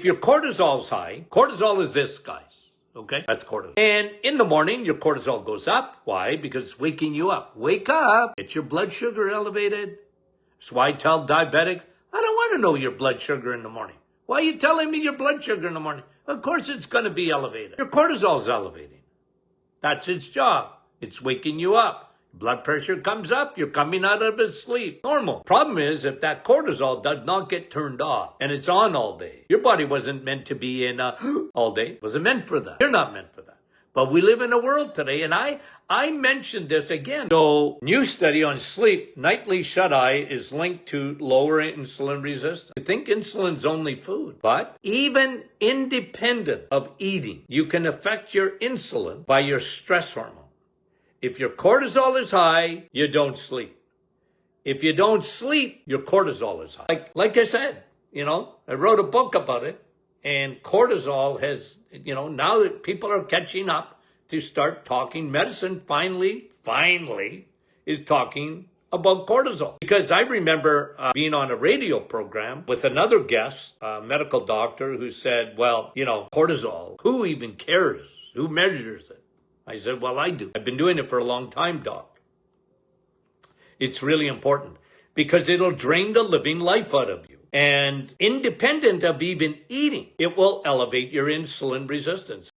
if your cortisol's high, cortisol is this, guys. Okay, that's cortisol. And in the morning, your cortisol goes up. Why? Because it's waking you up. Wake up. Get your blood sugar elevated. That's why I tell diabetic, I don't want to know your blood sugar in the morning. Why are you telling me your blood sugar in the morning? Of course it's going to be elevated. Your cortisol's elevating. That's its job. It's waking you up. Blood pressure comes up. You're coming out of a sleep. Normal. Problem is, if that cortisol does not get turned off and it's on all day, your body wasn't meant to be in all day. It wasn't meant for that. You're not meant for that. But we live in a world today, and I mentioned this again. So, new study on sleep, nightly shut-eye is linked to lower insulin resistance. You think insulin's only food, but even independent of eating, you can affect your insulin by your stress hormone. If your cortisol is high, you don't sleep. If you don't sleep, your cortisol is high. Like I said, I wrote a book about it. And cortisol has, now that people are catching up to start talking, medicine finally is talking about cortisol. Because I remember being on a radio program with another guest, a medical doctor, who said, well, cortisol, who even cares? Who measures it? I said, well, I do. I've been doing it for a long time, doc. It's really important because it'll drain the living life out of you. And independent of even eating, it will elevate your insulin resistance.